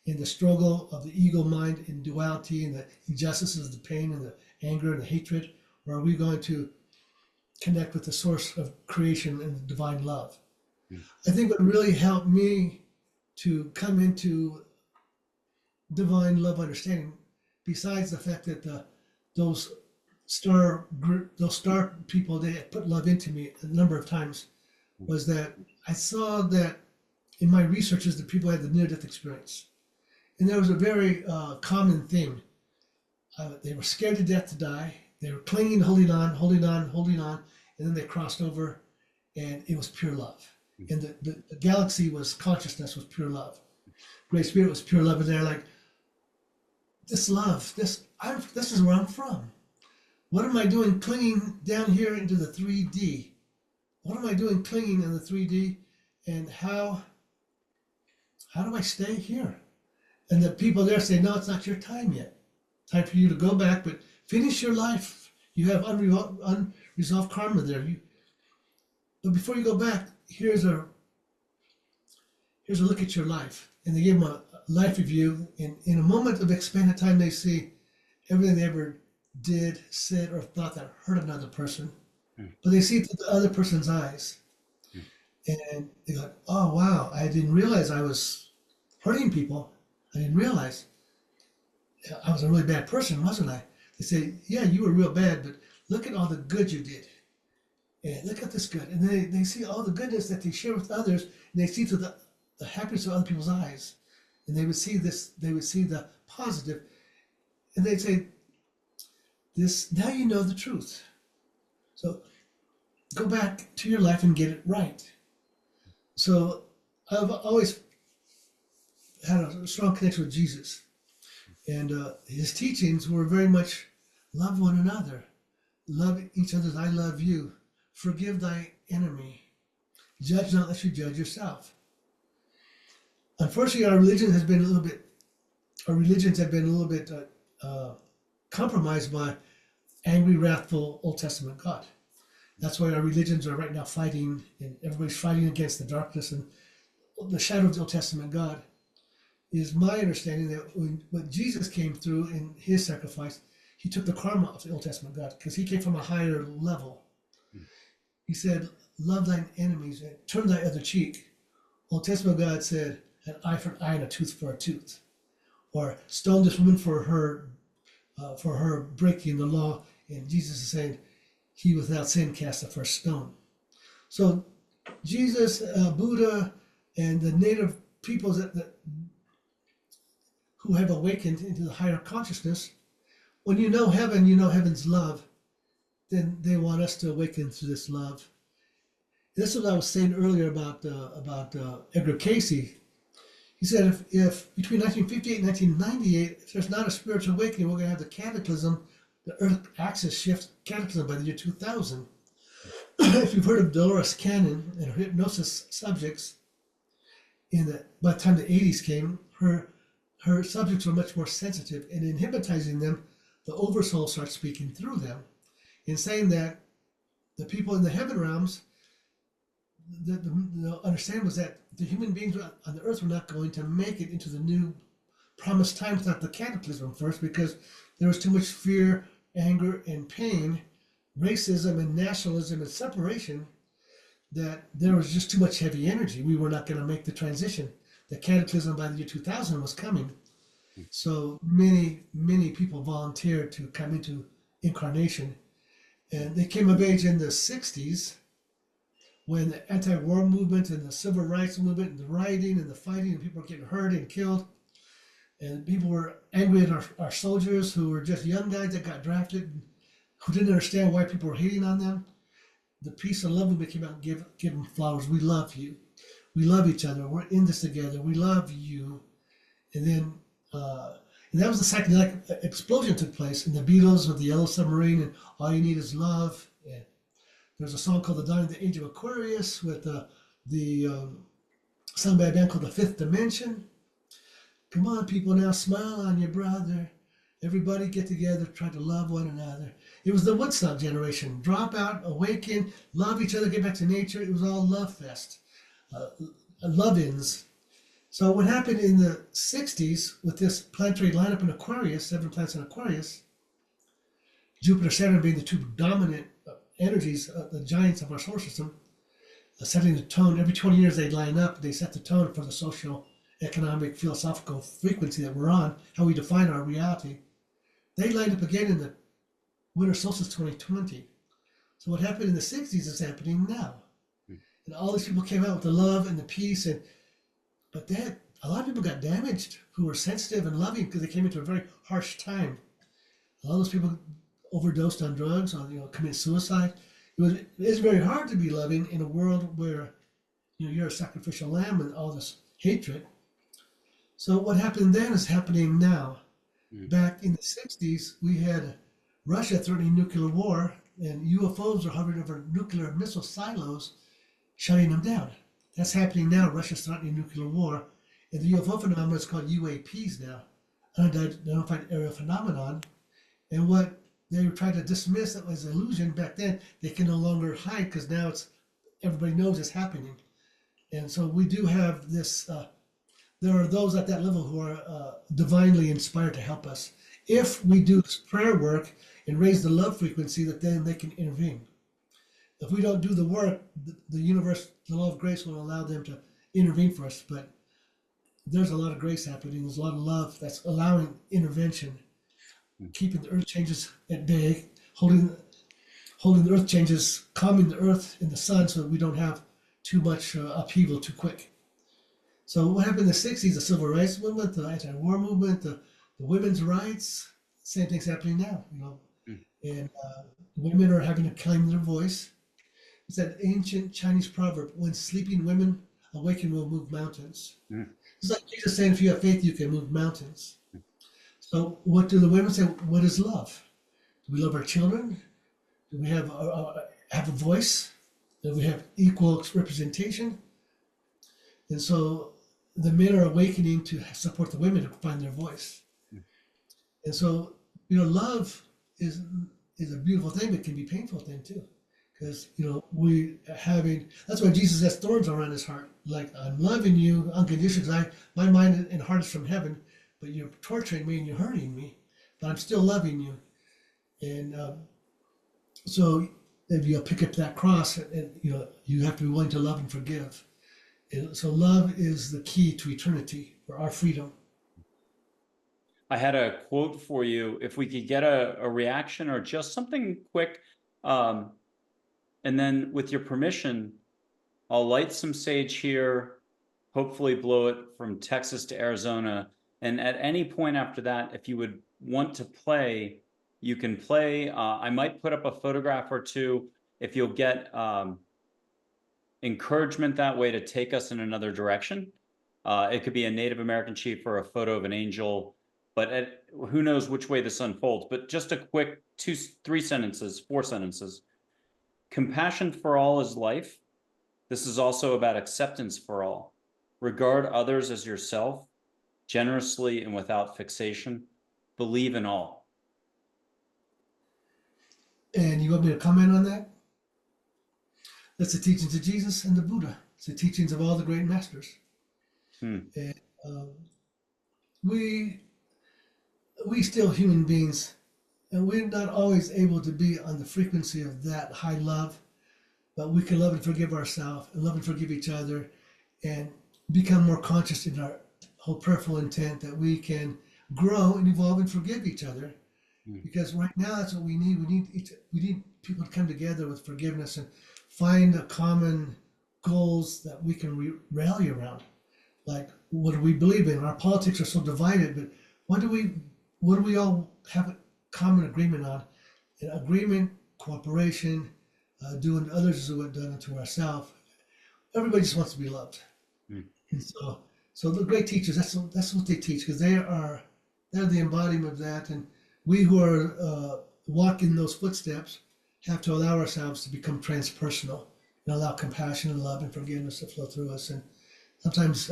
in the struggle of the ego mind in duality and the injustices, the pain and the anger and the hatred, or are we going to connect with the source of creation and the divine love? I think what really helped me to come into divine love understanding, besides the fact that those star people, they put love into me a number of times, was that I saw that in my researches that people had the near-death experience. And there was a very common thing. They were scared to death to die. They were clinging, holding on, and then they crossed over, and it was pure love. And the galaxy was consciousness, was pure love. Great Spirit was pure love, and they're like, this love, this is where I'm from. What am I doing clinging down here into the 3D? What am I doing clinging in the 3D? And how do I stay here? And the people there say, no, it's not your time yet. Time for you to go back, but finish your life. You have unresolved karma there. But before you go back, here's a look at your life. And they give them a life review. And in a moment of expanded time, they see everything they ever did, said, or thought that hurt another person. But they see it through the other person's eyes. And they go, oh, wow, I didn't realize I was hurting people. I didn't realize I was a really bad person, wasn't I? They say, yeah, you were real bad, but look at all the good you did. And look at this good. And they see all the goodness that they share with others, and they see through the happiness of other people's eyes. And they would see the positive. And they'd say, now you know the truth. So go back to your life and get it right. So I've always had a strong connection with Jesus. And his teachings were very much love one another, love each other as I love you, forgive thy enemy, judge not lest you judge yourself. Unfortunately, our religions have been a little bit compromised by angry, wrathful Old Testament God. That's why our religions are right now fighting, and everybody's fighting against the darkness and the shadow of the Old Testament God. Is my understanding that when Jesus came through in his sacrifice, he took the karma of the Old Testament God because he came from a higher level. He said, love thine enemies and turn thy other cheek. Old Testament God said, an eye for an eye and a tooth for a tooth. Or stone this woman for her breaking the law. And Jesus is saying, he without sin cast the first stone. So Jesus, Buddha, and the native peoples that who have awakened into the higher consciousness, when you know heaven, you know heaven's love, then they want us to awaken to this love. This is what I was saying earlier about Edgar Casey. He said if between 1958 and 1998, if there's not a spiritual awakening, we're going to have the cataclysm, the Earth axis shift cataclysm by the year 2000. If you've heard of Dolores Cannon and her hypnosis subjects, by the time the 80s came, her subjects were much more sensitive, and in hypnotizing them, the oversoul starts speaking through them and saying that the people in the heaven realms, the understanding was that the human beings on the earth were not going to make it into the new promised time without the cataclysm first, because there was too much fear, anger, and pain, racism and nationalism and separation, that there was just too much heavy energy. We were not going to make the transition. The cataclysm by the year 2000 was coming. So many, many people volunteered to come into incarnation. And they came of age in the 60s when the anti-war movement and the civil rights movement and the rioting and the fighting and people were getting hurt and killed, and people were angry at our soldiers who were just young guys that got drafted, and who didn't understand why people were hating on them. The peace and love movement came out and give them flowers. We love you. We love each other. We're in this together. We love you. And then, and that was the psychedelic explosion took place. And the Beatles with the Yellow Submarine and All You Need Is Love. And there's a song called The Dawn of the Age of Aquarius with the sung by a band called The Fifth Dimension. Come on, people, now smile on your brother. Everybody get together, try to love one another. It was the Woodstock generation. Drop out, awaken, love each other, get back to nature. It was all love fest, love-ins. So what happened in the 60s with this planetary lineup in Aquarius, 7 planets in Aquarius, Jupiter, Saturn being the two dominant energies, the giants of our solar system, setting the tone. Every 20 years they line up, they set the tone for the social, economic, philosophical frequency that we're on, how we define our reality. They lined up again in the winter solstice 2020. So what happened in the 60s is happening now. And all these people came out with the love and the peace, but then a lot of people got damaged who were sensitive and loving because they came into a very harsh time. A lot of those people overdosed on drugs, or commit suicide. It's very hard to be loving in a world where you're a sacrificial lamb and all this hatred. So what happened then is happening now. Back in the 60s, we had Russia threatening nuclear war, and UFOs are hovering over nuclear missile silos, shutting them down. That's happening now. Russia's threatening nuclear war. And the UFO phenomenon is called UAPs now, unidentified aerial phenomenon. And what they were trying to dismiss that was illusion back then, they can no longer hide because now everybody knows it's happening. And so we do have this, there are those at that level who are divinely inspired to help us. If we do this prayer work and raise the love frequency, that then they can intervene. If we don't do the work, the universe, the law of grace will allow them to intervene for us. But there's a lot of grace happening. There's a lot of love that's allowing intervention, keeping the earth changes at bay, holding the earth changes, calming the earth and the sun so that we don't have too much upheaval too quick. So what happened in the 60s, the civil rights movement, the anti-war movement, the women's rights, same thing's happening now, And women are having to claim their voice. It's that ancient Chinese proverb, when sleeping women awaken will move mountains. It's like Jesus saying, if you have faith, you can move mountains. So what do the women say? What is love? Do we love our children? Do we have a voice? Do we have equal representation? And so the men are awakening to support the women to find their voice. And so, love is a beautiful thing, but can be a painful thing too. Because, that's why Jesus has thorns around his heart. Like, I'm loving you unconditionally. My mind and heart is from heaven, but you're torturing me and you're hurting me, but I'm still loving you. And so if you pick up that cross, and you have to be willing to love and forgive. And so love is the key to eternity, for our freedom. I had a quote for you. If we could get a reaction or just something quick, and then with your permission, I'll light some sage here, hopefully blow it from Texas to Arizona. And at any point after that, if you would want to play, you can play. I might put up a photograph or two if you'll get encouragement that way to take us in another direction. It could be a Native American chief or a photo of an angel, but who knows which way this unfolds. But just a quick 4 sentences. Compassion for all is life. This is also about acceptance for all. Regard others as yourself, generously and without fixation. Believe in all. And you want me to comment on that? That's the teachings of Jesus and the Buddha. It's the teachings of all the great masters. And we still human beings, and we're not always able to be on the frequency of that high love, but we can love and forgive ourselves and love and forgive each other and become more conscious in our whole prayerful intent that we can grow and evolve and forgive each other. Because right now that's what we need. We need people to come together with forgiveness and find a common goals that we can rally around. Like, what do we believe in? Our politics are so divided, but what do we all have a common agreement on? An agreement, cooperation, doing to others as we've done unto ourselves. Everybody just wants to be loved. Mm. And so the great teachers, that's what they teach, because they're the embodiment of that. And we who are walking those footsteps have to allow ourselves to become transpersonal and allow compassion and love and forgiveness to flow through us. And sometimes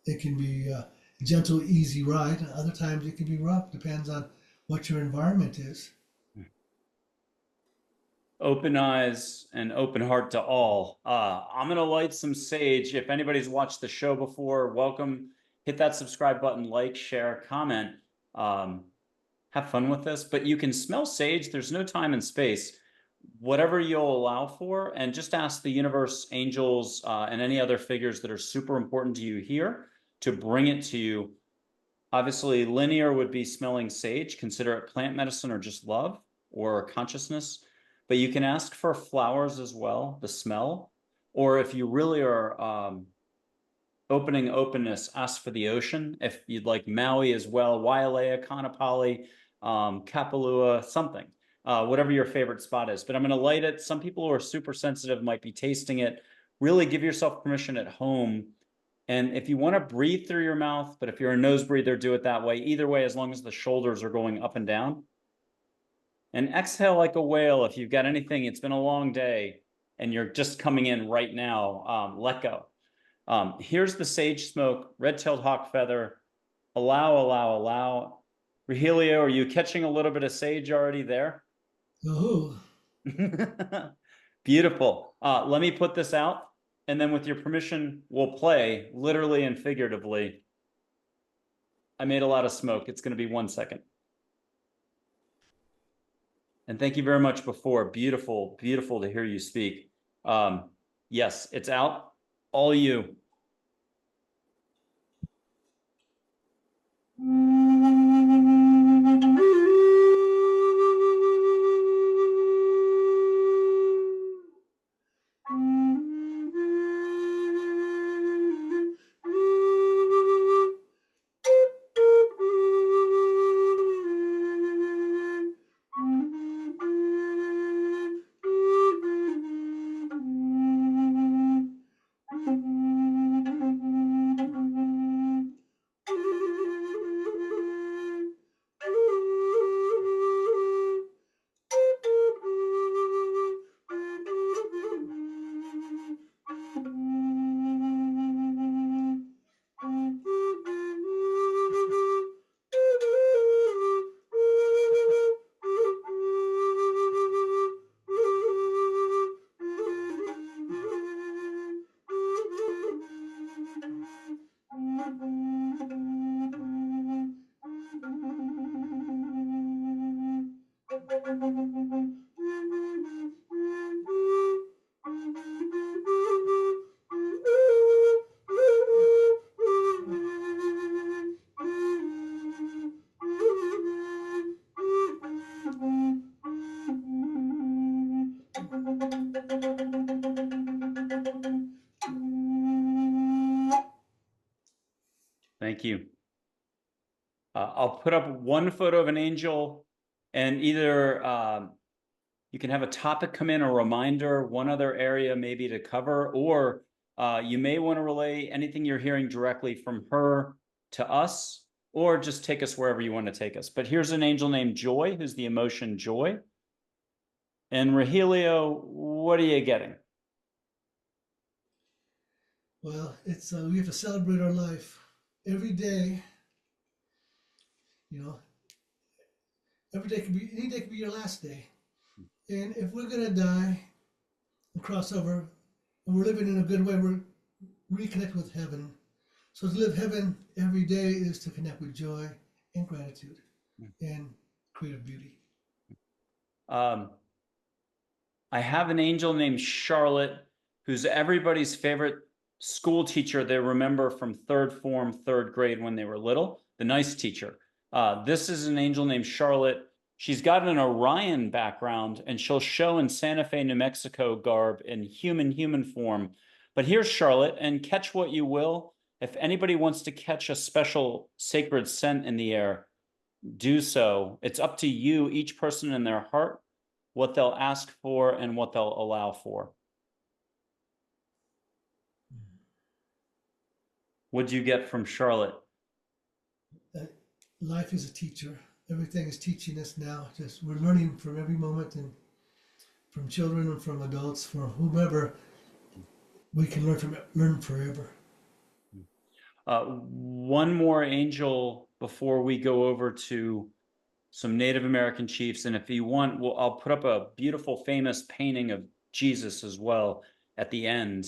it can be a gentle, easy ride. And other times it can be rough. Depends on what your environment is. Open eyes and open heart to all. I'm going to light some sage. If anybody's watched the show before, welcome. Hit that subscribe button, like, share, comment. Have fun with this. But you can smell sage. There's no time and space. Whatever you'll allow for, and just ask the universe, angels, and any other figures that are super important to you here to bring it to you. Obviously, linear would be smelling sage. Consider it plant medicine or just love or consciousness. But you can ask for flowers as well, the smell. Or if you really are opening openness, ask for the ocean. If you'd like Maui as well, Wailea, Kanapali, Kapalua, something. Whatever your favorite spot is. But I'm going to light it. Some people who are super sensitive might be tasting it. Really give yourself permission at home. And if you want to breathe through your mouth, but if you're a nose breather, do it that way. Either way, as long as the shoulders are going up and down. And exhale like a whale. If you've got anything, it's been a long day and you're just coming in right now, let go. Here's the sage smoke, red-tailed hawk feather. Allow, allow, allow. Rahelio, are you catching a little bit of sage already there? Ooh. Beautiful. Let me put this out, and then with your permission, we'll play, literally and figuratively. I made a lot of smoke. It's going to be 1 second. And thank you very much before. Beautiful, beautiful to hear you speak. Yes, it's out. All you. Thank you. I'll put up one photo of an angel, and either you can have a topic come in, a reminder, one other area maybe to cover, or you may want to relay anything you're hearing directly from her to us, or just take us wherever you want to take us. But here's an angel named Joy, who's the emotion joy. And Rahelio, what are you getting? Well, it's we have to celebrate our life every day. You know, every day could be any day could be your last day. And if we're gonna die and cross over, and we're living in a good way, we're reconnect with heaven. So to live heaven every day is to connect with joy and gratitude and creative beauty. I have an angel named Charlotte, who's everybody's favorite school teacher they remember from third form, third grade when they were little, the nice teacher. This is an angel named Charlotte. She's got an Orion background, and she'll show in Santa Fe, New Mexico garb in human form. But here's Charlotte, and catch what you will. If anybody wants to catch a special sacred scent in the air, do so. It's up to you, each person in their heart, what they'll ask for and what they'll allow for. What'd you get from Charlotte? Life is a teacher. Everything is teaching us now. Just we're learning from every moment, and from children and from adults, from whomever we can learn forever. One more angel before we go over to some Native American chiefs. And if you want, I'll put up a beautiful, famous painting of Jesus as well at the end.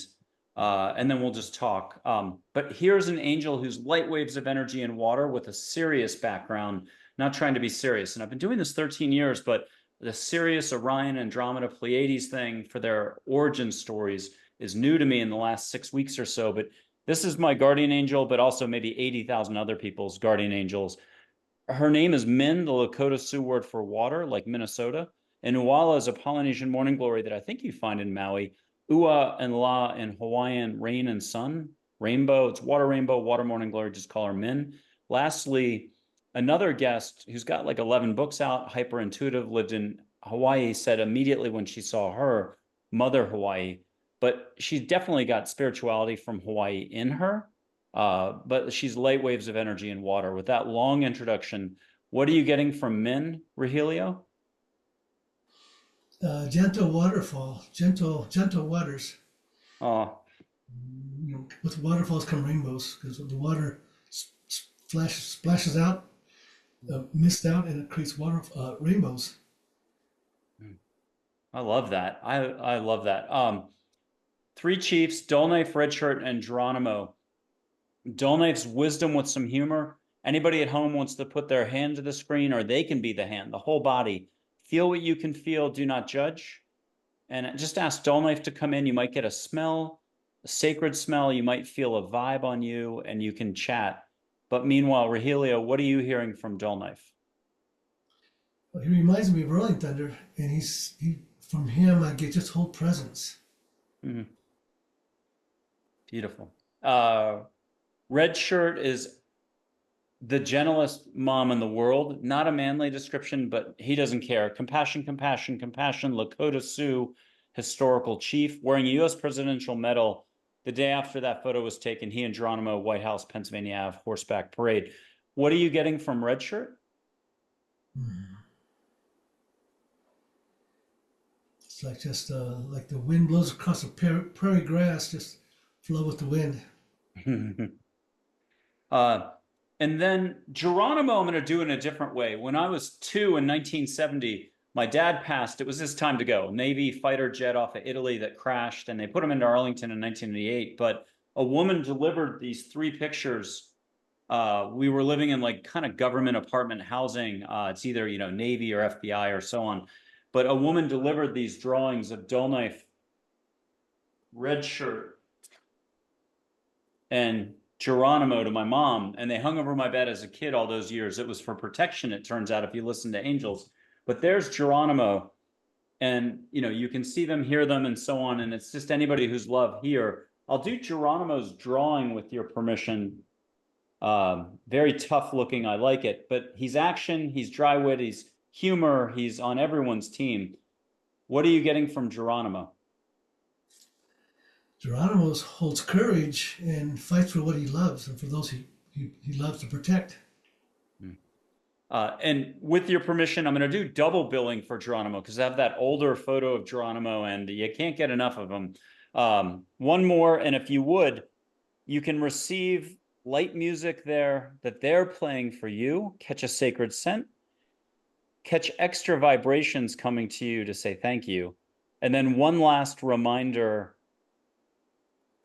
And then we'll just talk. But here's an angel who's light waves of energy and water with a serious background, not trying to be serious. And I've been doing this 13 years, but the Sirius, Orion, Andromeda, Pleiades thing for their origin stories is new to me in the last 6 weeks or so. But this is my guardian angel, but also maybe 80,000 other people's guardian angels. Her name is Min, the Lakota Sioux word for water, like Minnesota. And Uala is a Polynesian morning glory that I think you find in Maui. Ua and La in Hawaiian, rain and sun, rainbow. It's water rainbow, water morning glory. Just call her Min. Lastly, another guest who's got like 11 books out, hyper intuitive, lived in Hawaii, said immediately when she saw her, Mother Hawaii. But she's definitely got spirituality from Hawaii in her. But she's light waves of energy and water. With that long introduction, what are you getting from Min, Rahelio? Gentle waterfall, gentle waters. Oh, With waterfalls come rainbows, because the water splashes out, mist out, and it creates rainbows. I love that. I love that. Three chiefs, Dull Knife, Redshirt, and Geronimo. Dull Knife's wisdom with some humor. Anybody at home wants to put their hand to the screen, or they can be the hand, the whole body. Feel what you can feel, do not judge. And just ask Dull Knife to come in. You might get a smell, a sacred smell. You might feel a vibe on you, and you can chat. But meanwhile, Rahelio, what are you hearing from Dull Knife? Well, he reminds me of Rolling Thunder, and from him I get just whole presence. Mm-hmm. Beautiful. Red Shirt is the gentlest mom in the world. Not a manly description, but he doesn't care. Compassion, compassion, compassion. Lakota Sioux, historical chief, wearing a U.S. presidential medal. The day after that photo was taken, he and Geronimo, White House, Pennsylvania Ave, horseback parade. What are you getting from Red Shirt? It's like just like the wind blows across the prairie grass, just flow with the wind. And then Geronimo, I'm going to do in a different way. When I was 2 in 1970, my dad passed. It was his time to go. Navy fighter jet off of Italy that crashed, and they put him into Arlington in 1988. But a woman delivered these 3 pictures. We were living in like kind of government apartment housing. It's either, Navy or FBI or so on. But a woman delivered these drawings of Dull Knife, Red Shirt, and Geronimo to my mom, and they hung over my bed as a kid all those years. It was for protection, it turns out, if you listen to angels. But there's Geronimo, and you can see them, hear them, and so on. And it's just anybody who's love here. I'll do Geronimo's drawing with your permission. Very tough looking. I like it, but he's action, he's dry wit, he's humor, he's on everyone's team. What are you getting from Geronimo? Geronimo holds courage and fights for what he loves and for those he loves to protect. And with your permission, I'm going to do double billing for Geronimo because I have that older photo of Geronimo and you can't get enough of them. One more, and if you would, you can receive light music there that they're playing for you. Catch a sacred scent. Catch extra vibrations coming to you to say thank you. And then one last reminder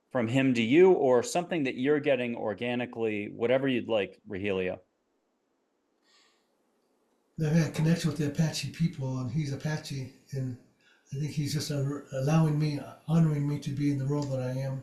from him to you, or something that you're getting organically, whatever you'd like, Rahelio. I've had a connection with the Apache people, and he's Apache, and I think he's just allowing me, honoring me to be in the role that I am.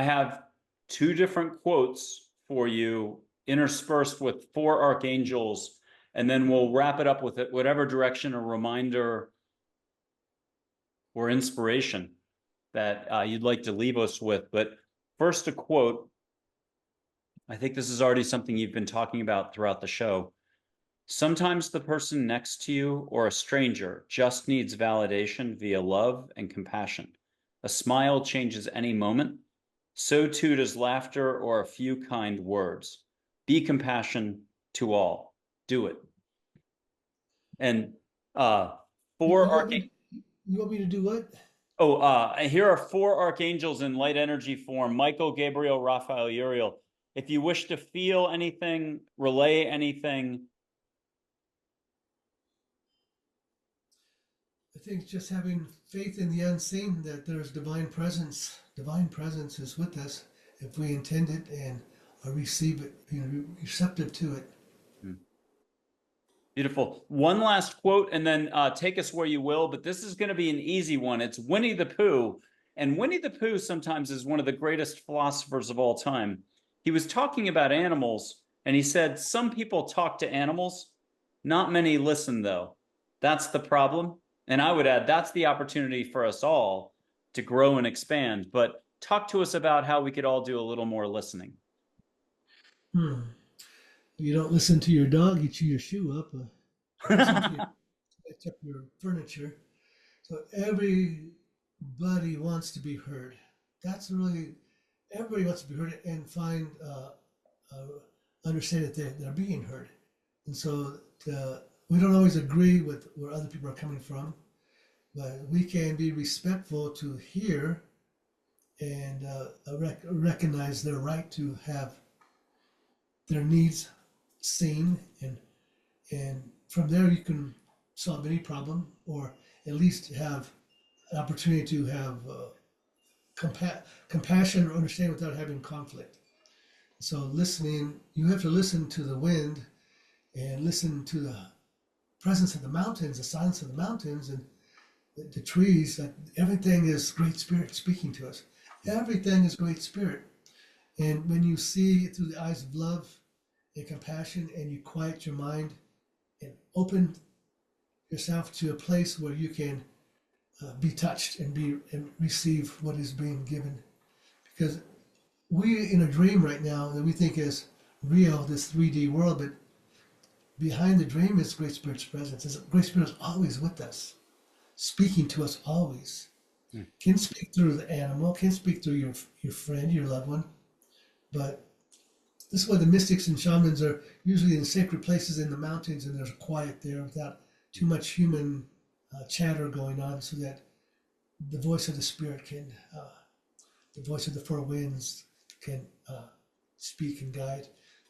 I have two different quotes for you interspersed with four archangels, and then we'll wrap it up with it, whatever direction or reminder or inspiration that you'd like to leave us with. But first, a quote. I think this is already something you've been talking about throughout the show. Sometimes the person next to you or a stranger just needs validation via love and compassion. A smile changes any moment. So too does laughter or a few kind words. Be compassion to all. Do it. And four archangels. You want me to do what? Here are four archangels in light energy form: Michael, Gabriel, Raphael, Uriel. If you wish to feel anything, relay anything. I think just having faith in the unseen, that there's divine presence. Divine presence is with us if we intend it and receive it, receptive to it. Beautiful. One last quote, and then take us where you will, but this is going to be an easy one. It's Winnie the Pooh. And Winnie the Pooh sometimes is one of the greatest philosophers of all time. He was talking about animals, and he said, some people talk to animals, not many listen, though. That's the problem. And I would add, that's the opportunity for us all to grow and expand. But talk to us about how we could all do a little more listening. You don't listen to your dog, you chew your shoe up. Listen to your furniture. So everybody wants to be heard. That's really, everybody wants to be heard and find, understand that they're being heard. And so we don't always agree with where other people are coming from, but we can be respectful to hear and recognize their right to have their needs seen, and from there you can solve any problem, or at least have an opportunity to have compassion or understand without having conflict. So listening, you have to listen to the wind and listen to the presence of the mountains, the silence of the mountains, and the trees. Everything is Great Spirit speaking to us. Everything is Great Spirit. And when you see through the eyes of love and compassion, and you quiet your mind and open yourself to a place where you can be touched and receive what is being given. Because we're in a dream right now that we think is real, this 3D world, but behind the dream is Great Spirit's presence. Great Spirit is always with us, speaking to us always. Can speak through the animal, can speak through your friend, your loved one, but this is why the mystics and shamans are usually in sacred places in the mountains, and there's quiet there without too much human chatter going on, so that the voice of the spirit can, the voice of the four winds can speak and guide.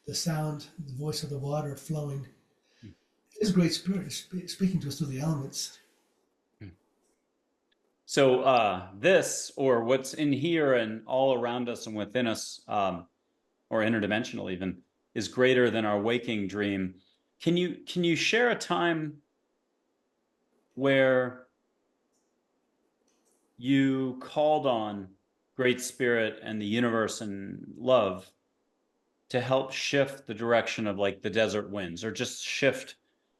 The sound, the voice of the water flowing. His Great Spirit is speaking to us through the elements. So this, or what's in here and all around us and within us, or interdimensional even, is greater than our waking dream. Can you share a time where you called on Great Spirit and the universe and love to help shift the direction of like the desert winds, or just shift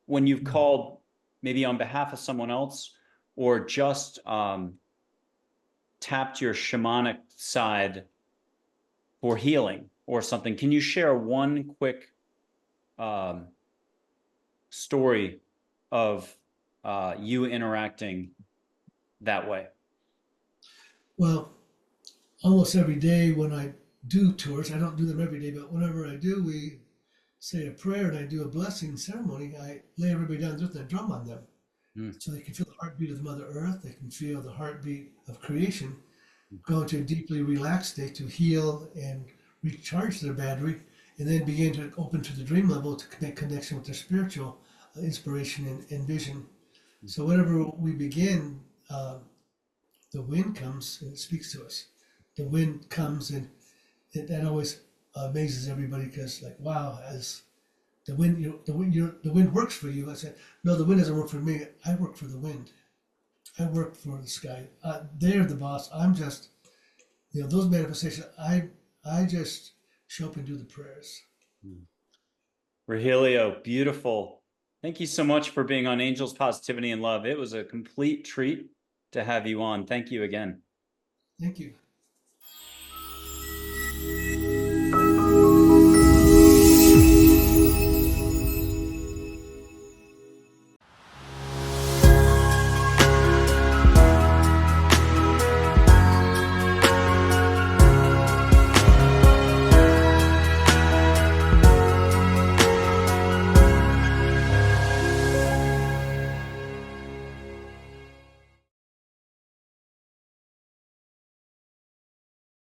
when you've called maybe on behalf of someone else, or just tapped your shamanic side for healing or something? Can you share one quick story of you interacting that way? Well, almost every day when I do tours, I don't do them every day, but whenever I do, we say a prayer and I do a blessing ceremony. I lay everybody down with a drum on them, so they can feel the heartbeat of Mother Earth. They can feel the heartbeat of creation, go into a deeply relaxed state to heal and recharge their battery, and then begin to open to the dream level to connect connection with their spiritual inspiration and vision. So whenever we begin, the wind comes and it speaks to us. The wind comes, and that always amazes everybody, because like, wow, as the wind works for you. I said, no, the wind doesn't work for me. I work for the wind. I work for the sky. They're the boss. I'm just those manifestations, I just show up and do the prayers. Rahelio, beautiful. Thank you so much for being on Angels, Positivity, and Love. It was a complete treat to have you on. Thank you again. Thank you.